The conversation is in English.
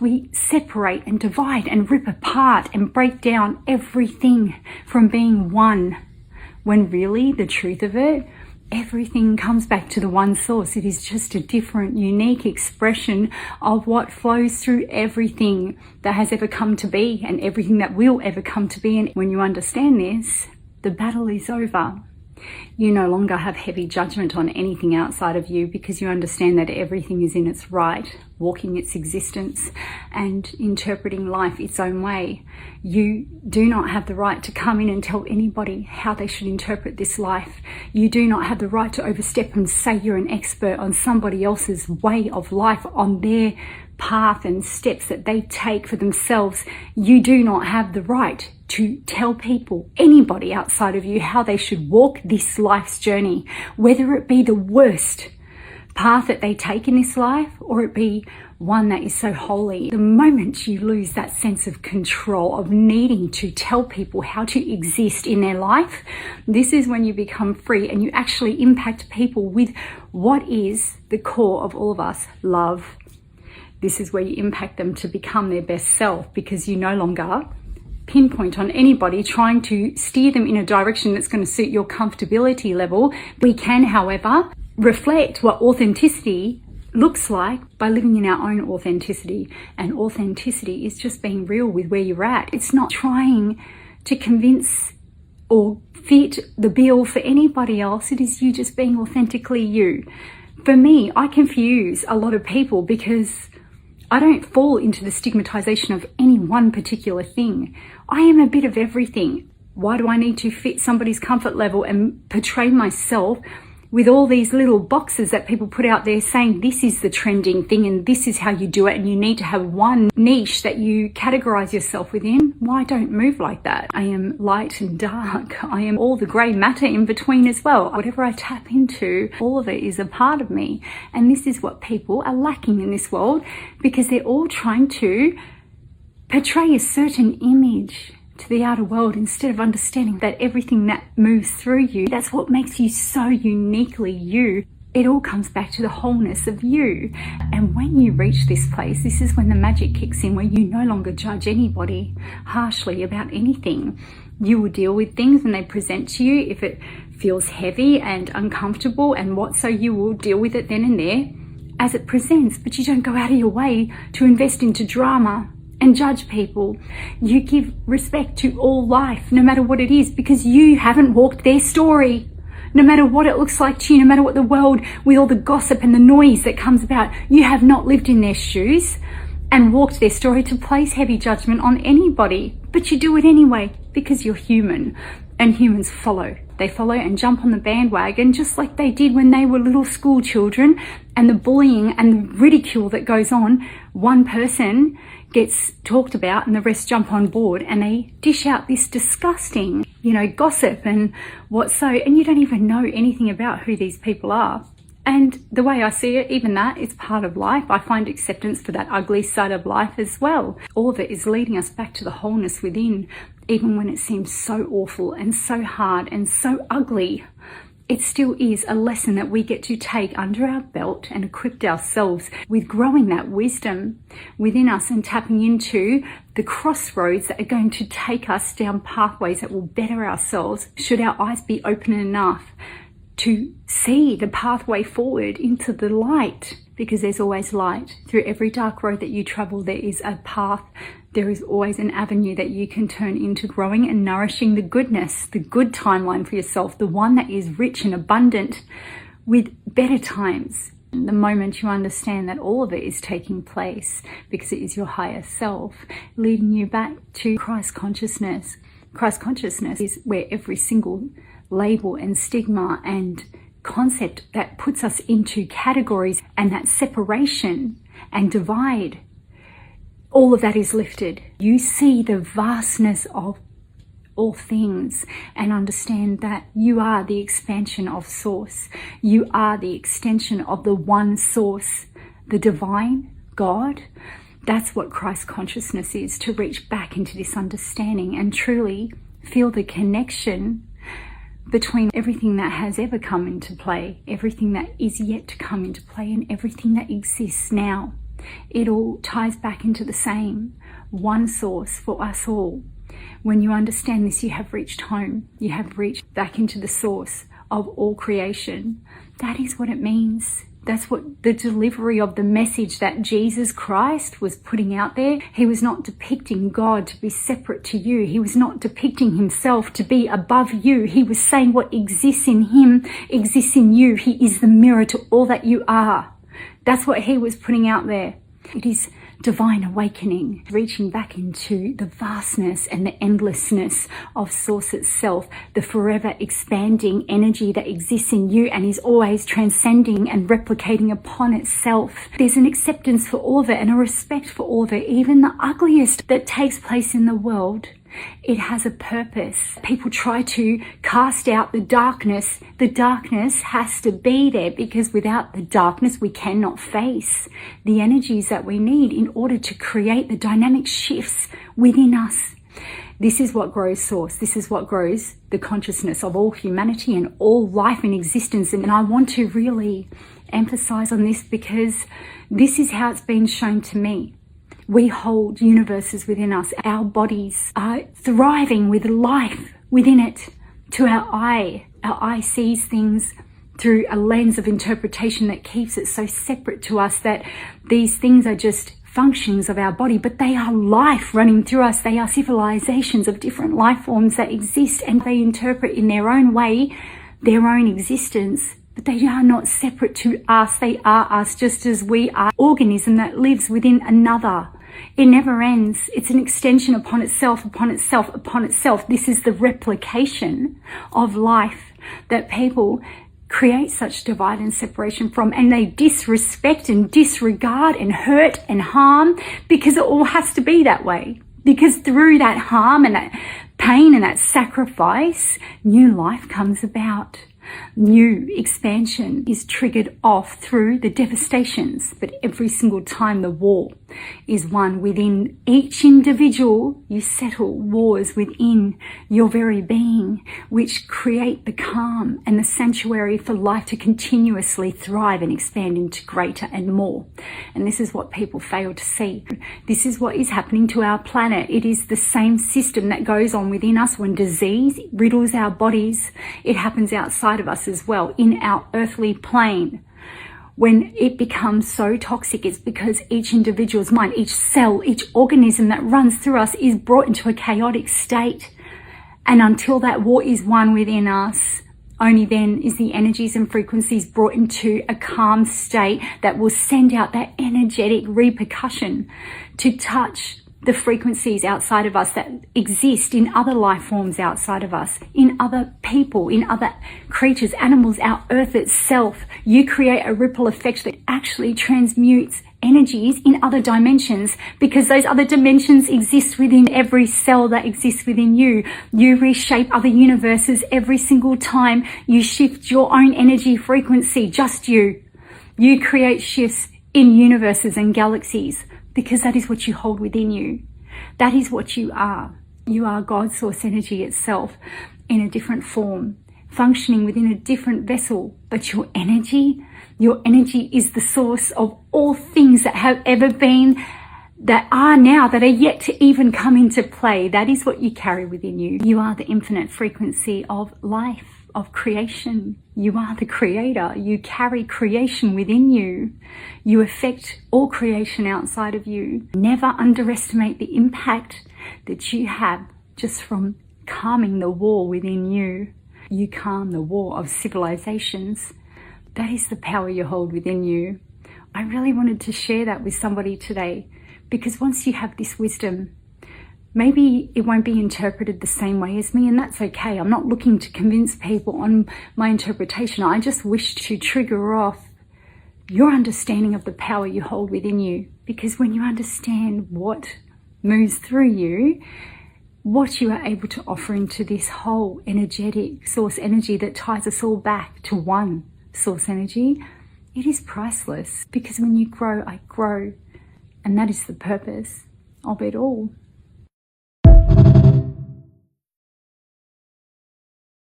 We separate and divide and rip apart and break down everything from being one, when really the truth of it, everything comes back to the one source. It is just a different, unique expression of what flows through everything that has ever come to be and everything that will ever come to be. And when you understand this, the battle is over. You no longer have heavy judgment on anything outside of you, because you understand that everything is in its right, walking its existence and interpreting life its own way. You do not have the right to come in and tell anybody how they should interpret this life. You do not have the right to overstep and say you're an expert on somebody else's way of life, on their path and steps that they take for themselves. You do not have the right to tell people, anybody outside of you, how they should walk this life's journey, whether it be the worst path that they take in this life or it be one that is so holy. The moment you lose that sense of control, of needing to tell people how to exist in their life, this is when you become free and you actually impact people with what is the core of all of us, love. This is where you impact them to become their best self, because you no longer pinpoint on anybody trying to steer them in a direction that's going to suit your comfortability level. We can, however, reflect what authenticity looks like by living in our own authenticity. And authenticity is just being real with where you're at. It's not trying to convince or fit the bill for anybody else. It is you just being authentically you. For me, I confuse a lot of people because I don't fall into the stigmatization of any one particular thing. I am a bit of everything. Why do I need to fit somebody's comfort level and portray myself with all these little boxes that people put out there saying this is the trending thing and this is how you do it and you need to have one niche that you categorize yourself within? Why don't move like that? I am light and dark. I am all the grey matter in between as well. Whatever I tap into, all of it is a part of me. And this is what people are lacking in this world, because they're all trying to portray a certain image to the outer world instead of understanding that everything that moves through you, that's what makes you so uniquely you. It all comes back to the wholeness of you. And when you reach this place, this is when the magic kicks in, where you no longer judge anybody harshly about anything. You will deal with things when they present to you. If it feels heavy and uncomfortable and what, so you will deal with it then and there as it presents, but you don't go out of your way to invest into drama and judge people. You give respect to all life, no matter what it is, because you haven't walked their story. No matter what it looks like to you, no matter what the world, with all the gossip and the noise that comes about, you have not lived in their shoes and walked their story to place heavy judgment on anybody. But you do it anyway, because you're human, and humans follow. They follow and jump on the bandwagon, just like they did when they were little school children. And the bullying and the ridicule that goes on, one person gets talked about and the rest jump on board and they dish out this disgusting, gossip and what so, and you don't even know anything about who these people are. And the way I see it, even that is part of life. I find acceptance for that ugly side of life as well. All of it is leading us back to the wholeness within, even when it seems so awful and so hard and so ugly. It still is a lesson that we get to take under our belt and equip ourselves with, growing that wisdom within us and tapping into the crossroads that are going to take us down pathways that will better ourselves, should our eyes be open enough to see the pathway forward into the light. Because there's always light. Through every dark road that you travel, there is a path. There is always an avenue that you can turn into growing and nourishing the goodness, the good timeline for yourself, the one that is rich and abundant with better times. The moment you understand that all of it is taking place because it is your higher self, leading you back to Christ consciousness. Christ consciousness is where every single label and stigma and concept that puts us into categories and that separation and divide, all of that is lifted. You see the vastness of all things and understand that you are the expansion of source. You are the extension of the one source, the divine God. That's what Christ consciousness is, to reach back into this understanding and truly feel the connection between everything that has ever come into play, everything that is yet to come into play, and everything that exists now. It all ties back into the same one source for us all. When you understand this, you have reached home. You have reached back into the source of all creation. That is what it means. That's what the delivery of the message that Jesus Christ was putting out there. He was not depicting God to be separate to you. He was not depicting himself to be above you. He was saying what exists in him exists in you. He is the mirror to all that you are. That's what he was putting out there. It is divine awakening, reaching back into the vastness and the endlessness of source itself, the forever expanding energy that exists in you and is always transcending and replicating upon itself. There's an acceptance for all of it and a respect for all of it, even the ugliest that takes place in the world. It has a purpose. People try to cast out the darkness. The darkness has to be there, because without the darkness, we cannot face the energies that we need in order to create the dynamic shifts within us. This is what grows source. This is what grows the consciousness of all humanity and all life in existence. And I want to really emphasize on this, because this is how it's been shown to me. We hold universes within us. Our bodies are thriving with life within it. To our eye sees things through a lens of interpretation that keeps it so separate to us that these things are just functions of our body, but they are life running through us. They are civilizations of different life forms that exist, and they interpret in their own way their own existence. But they are not separate to us. They are us, just as we are. Organism that lives within another. It never ends. It's an extension upon itself, upon itself, upon itself. This is the replication of life that people create such divide and separation from, and they disrespect and disregard and hurt and harm, because it all has to be that way. Because through that harm and that pain and that sacrifice, new life comes about. New expansion is triggered off through the devastations. But every single time the war is won within each individual, you settle wars within your very being, which create the calm and the sanctuary for life to continuously thrive and expand into greater and more. And this is what people fail to see. This is what is happening to our planet. It is the same system that goes on within us when disease riddles our bodies. It happens outside of us as well, in our earthly plane. When it becomes so toxic, it's because each individual's mind, each cell, each organism that runs through us is brought into a chaotic state. And until that war is won within us, only then is the energies and frequencies brought into a calm state that will send out that energetic repercussion to touch the frequencies outside of us that exist in other life forms outside of us, in other people, in other creatures, animals, our earth itself. You create a ripple effect that actually transmutes energies in other dimensions, because those other dimensions exist within every cell that exists within you. You reshape other universes every single time you shift your own energy frequency, just you. You create shifts in universes and galaxies, because that is what you hold within you. That is what you are. You are God's source energy itself in a different form, functioning within a different vessel. But your energy is the source of all things that have ever been, that are now, that are yet to even come into play. That is what you carry within you. You are the infinite frequency of life, of creation. You are the creator. You carry creation within you. You affect all creation outside of you. Never underestimate the impact that you have just from calming the war within you. You calm the war of civilizations. That is the power you hold within you. I really wanted to share that with somebody today, because once you have this wisdom, maybe it won't be interpreted the same way as me, and that's okay. I'm not looking to convince people on my interpretation. I just wish to trigger off your understanding of the power you hold within you. Because when you understand what moves through you, what you are able to offer into this whole energetic source energy that ties us all back to one source energy, it is priceless. Because when you grow, I grow. And that is the purpose of it all.